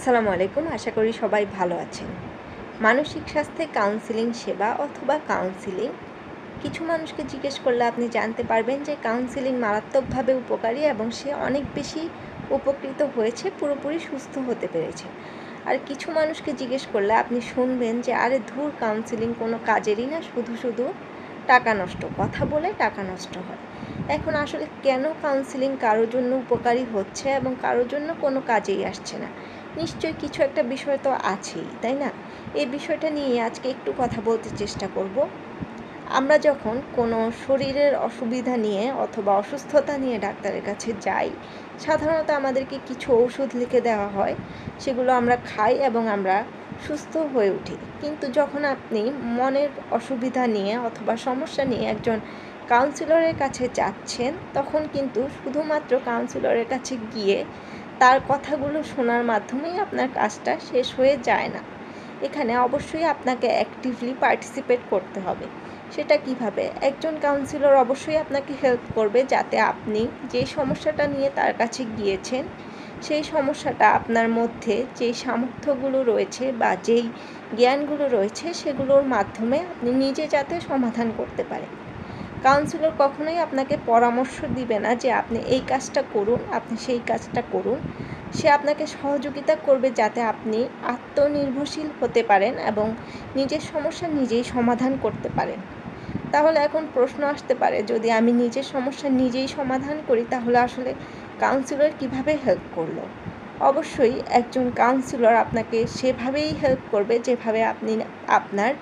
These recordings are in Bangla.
আসসালামু আলাইকুম। আশা করি সবাই ভালো আছেন। মানসিক স্বাস্থ্যে কাউন্সেলিং সেবা অথবা কাউন্সেলিং, কিছু মানুষকে জিজ্ঞেস করলে আপনি জানতে পারবেন যে কাউন্সেলিং মারাত্মকভাবে উপকারী এবং সে অনেক বেশি উপকৃত হয়েছে, পুরোপুরি সুস্থ হতে পেরেছে। আর কিছু মানুষকে জিজ্ঞেস করলে আপনি শুনবেন যে আরে ধুর, কাউন্সেলিং কোনো কাজেরই না, শুধু শুধু টাকা নষ্ট, কথা বলে টাকা নষ্ট হয়। এখন আসলে কেন কাউন্সেলিং কারোর জন্য উপকারী হচ্ছে এবং কারোর জন্য কোনো কাজেই আসছে না? নিশ্চয়ই কিছু একটা বিষয় তো আছেই, তাই না? এই বিষয়টা নিয়ে আজকে একটু কথা বলতে চেষ্টা করব। আমরা যখন কোনো শরীরের অসুবিধা নিয়ে অথবা অসুস্থতা নিয়ে ডাক্তারের কাছে যাই, সাধারণত আমাদেরকে কিছু ওষুধ লিখে দেওয়া হয়, সেগুলো আমরা খাই এবং আমরা সুস্থ হয়ে উঠি। কিন্তু যখন আপনি মনের অসুবিধা নিয়ে অথবা সমস্যা নিয়ে একজন কাউন্সিলরের কাছে যাচ্ছেন, তখন কিন্তু শুধুমাত্র কাউন্সিলরের কাছে গিয়ে তার কথাগুলো শোনার মাধ্যমেই আপনার কাজটা শেষ হয়ে যায় না। এখানে অবশ্যই আপনাকে অ্যাক্টিভলি পার্টিসিপেট করতে হবে। সেটা কিভাবে? একজন কাউন্সিলর অবশ্যই আপনাকে হেল্প করবে যাতে আপনি যে সমস্যাটা নিয়ে তার কাছে গিয়েছেন, সেই সমস্যাটা আপনার মধ্যে যেই সামর্থ্যগুলো রয়েছে বা যেই জ্ঞানগুলো রয়েছে, সেগুলোর মাধ্যমে আপনি নিজে যাতে সমাধান করতে পারেন। কাউন্সিলর কখনোই আপনাকে পরামর্শ দিবে না যে আপনি এই কাজটা করুন, আপনি সেই কাজটা করুন। সে আপনাকে সহযোগিতা করবে যাতে আপনি আত্মনির্ভরশীল হতে পারেন এবং নিজের সমস্যা নিজেই সমাধান করতে পারেন। তাহলে এখন প্রশ্ন আসতে পারে, যদি আমি নিজের সমস্যা নিজেই সমাধান করি, তাহলে আসলে কাউন্সিলর কিভাবে হেল্প করলো? অবশ্যই একজন কাউন্সিলর আপনাকে সেভাবেই হেল্প করবে যেভাবে আপনি আপনার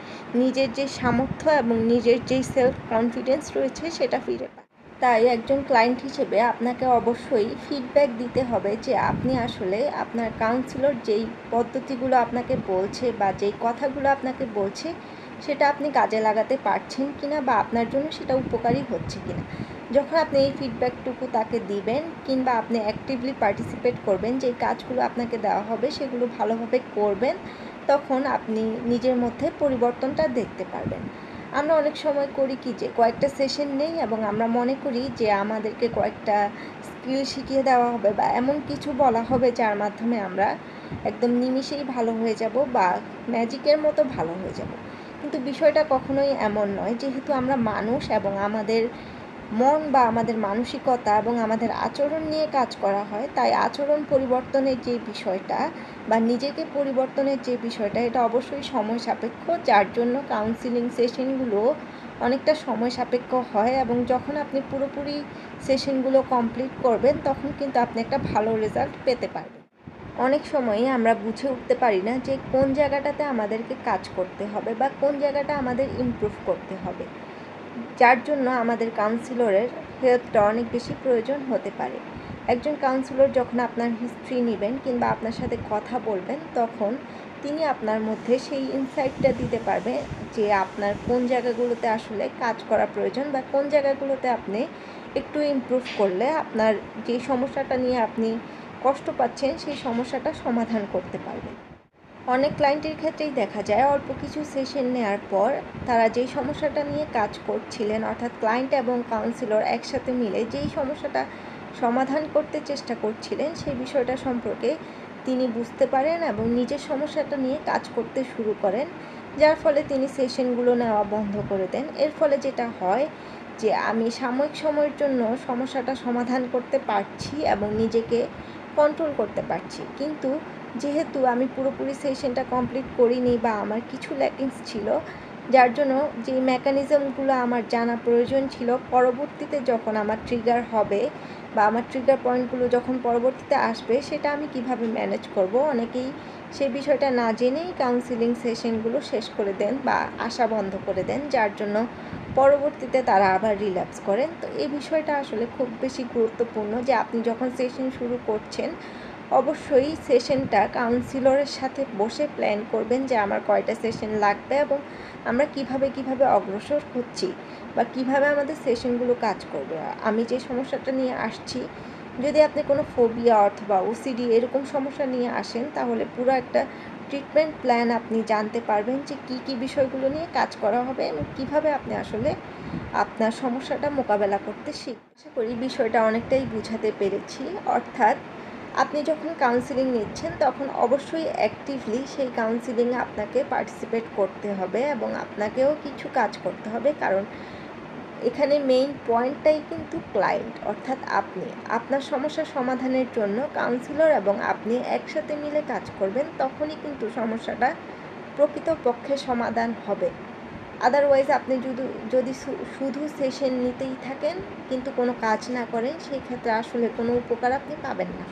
নিজের যে সামর্থ্য এবং নিজের যেই সেলফ কনফিডেন্স রয়েছে সেটা ফিরে পান। তাই একজন ক্লায়েন্ট হিসেবে আপনাকে অবশ্যই ফিডব্যাক দিতে হবে যে আপনি আসলে আপনার কাউন্সিলর যেই পদ্ধতিগুলো আপনাকে বলছে বা যেই কথাগুলো আপনাকে বলছে, সেটা আপনি কাজে লাগাতে পারছেন কিনা বা আপনার জন্য সেটা উপকারী হচ্ছে কিনা। যখন আপনি এই ফিডব্যাকটুকু তাকে দিবেন কিংবা আপনি অ্যাক্টিভলি পার্টিসিপেট করবেন, যে কাজগুলো আপনাকে দেওয়া হবে সেগুলো ভালোভাবে করবেন, তখন আপনি নিজের মধ্যে পরিবর্তনটা দেখতে পারবেন। আমরা অনেক সময় করি কি, যে কয়েকটা সেশন নেই এবং আমরা মনে করি যে আমাদেরকে কয়েকটা স্কিল শিখিয়ে দেওয়া হবে বা এমন কিছু বলা হবে যার মাধ্যমে আমরা একদম নিমিষেই ভালো হয়ে যাব বা ম্যাজিকের মতো ভালো হয়ে যাব। কিন্তু বিষয়টা কখনোই এমন নয়। যেহেতু আমরা মানুষ এবং আমাদের মন বা আমাদের মানসিকতা এবং আমাদের আচরণ নিয়ে কাজ করা হয়, তাই আচরণ পরিবর্তনের যে বিষয়টা বা নিজেকে পরিবর্তনের যে বিষয়টা, এটা অবশ্যই সময় সাপেক্ষ, যার জন্য কাউন্সিলিং সেশনগুলো অনেকটা সময় সাপেক্ষ হয় এবং যখন আপনি পুরোপুরি সেশনগুলো কমপ্লিট করবেন, তখন কিন্তু আপনি একটা ভালো রেজাল্ট পেতে পারবেন। অনেক সময়ই আমরা বুঝে উঠতে পারি না যে কোন জায়গাটাতে আমাদেরকে কাজ করতে হবে বা কোন জায়গাটা আমাদের ইমপ্রুভ করতে হবে, যার জন্য আমাদের কাউন্সিলরের হেল্পটা অনেক বেশি প্রয়োজন হতে পারে। একজন কাউন্সিলর যখন আপনার হিস্ট্রি নেবেন কিংবা আপনার সাথে কথা বলবেন, তখন তিনি আপনার মধ্যে সেই ইনসাইটটা দিতে পারবে যে আপনার কোন জায়গাগুলোতে আসলে কাজ করা প্রয়োজন বা কোন জায়গাগুলোতে আপনি একটু ইমপ্রুভ করলে আপনার যে সমস্যাটা নিয়ে আপনি কষ্ট পাচ্ছেন, সেই সমস্যাটা সমাধান করতে পারবেন। অনেক ক্লায়েন্টের ক্ষেত্রেই দেখা যায় অল্প কিছু সেশন নেওয়ার পর তারা যেই সমস্যাটা নিয়ে কাজ করছিলেন, অর্থাৎ ক্লায়েন্ট এবং কাউন্সিলর একসাথে মিলে যেই সমস্যাটা সমাধান করতে চেষ্টা করছিলেন, সেই বিষয়টা সম্পর্কে তিনি বুঝতে পারেন এবং নিজের সমস্যাটা নিয়ে কাজ করতে শুরু করেন, যার ফলে তিনি সেশনগুলো নেওয়া বন্ধ করে দেন। এর ফলে যেটা হয় যে আমি সাময়িক সময়ের জন্য সমস্যাটা সমাধান করতে পারছি এবং নিজেকে কন্ট্রোল করতে পারছি, কিন্তু যেহেতু আমি পুরোপুরি সেশনটা কমপ্লিট করিনি বা আমার কিছু ল্যাকিংস ছিল, যার জন্য যে মেকানিজমগুলো আমার জানা প্রয়োজন ছিল, পরবর্তীতে যখন আমার ট্রিগার হবে বা আমার ট্রিগার পয়েন্টগুলো যখন পরবর্তীতে আসবে, সেটা আমি কিভাবে ম্যানেজ করব, অনেকেই সেই বিষয়টা না জেনেই কাউন্সিলিং সেশনগুলো শেষ করে দেন বা আসা বন্ধ করে দেন, যার জন্য পরবর্তীতে তারা আবার রিল্যাপস করেন। তো এই বিষয়টা আসলে খুব বেশি গুরুত্বপূর্ণ যে আপনি যখন সেশন শুরু করছেন, অবশ্যই সেশনটা কাউন্সিলরের সাথে বসে প্ল্যান করবেন যে আমার কয়টা সেশন লাগবে এবং আমরা কিভাবে অগ্রসর হচ্ছি বা কিভাবে আমাদের সেশনগুলো কাজ করবে। আমি যে সমস্যাটা নিয়ে আসছি, যদি আপনি কোনো ফোবিয়া অথবা ওসিডি এরকম সমস্যা নিয়ে আসেন, তাহলে পুরো একটা ট্রিটমেন্ট প্ল্যান আপনি জানতে পারবেন যে কী বিষয়গুলো নিয়ে কাজ করা হবে এবং কীভাবে আপনি আসলে আপনার সমস্যাটা মোকাবেলা করতে শিখবেন। আশা করি বিষয়টা অনেকটাই বুঝাতে পেরেছি। অর্থাৎ আপনি যখন কাউন্সেলিং নিচ্ছেন তখন অবশ্যই অ্যাক্টিভলি সেই কাউন্সেলিংয়ে আপনাকে পার্টিসিপেট করতে হবে এবং আপনাকেও কিছু কাজ করতে হবে, কারণ এখানে মেইন পয়েন্টটাই কিন্তু ক্লায়েন্ট অর্থাৎ আপনি। আপনার সমস্যার সমাধানের জন্য কাউন্সিলর এবং আপনি একসাথে মিলে কাজ করবেন, তখনই কিন্তু সমস্যাটা প্রকৃতপক্ষে সমাধান হবে। আদারওয়াইজ আপনি যদি শুধু সেশন নিতেই থাকেন কিন্তু কোনো কাজ না করেন, সেই ক্ষেত্রে আসলে কোনো উপকার আপনি পাবেন না।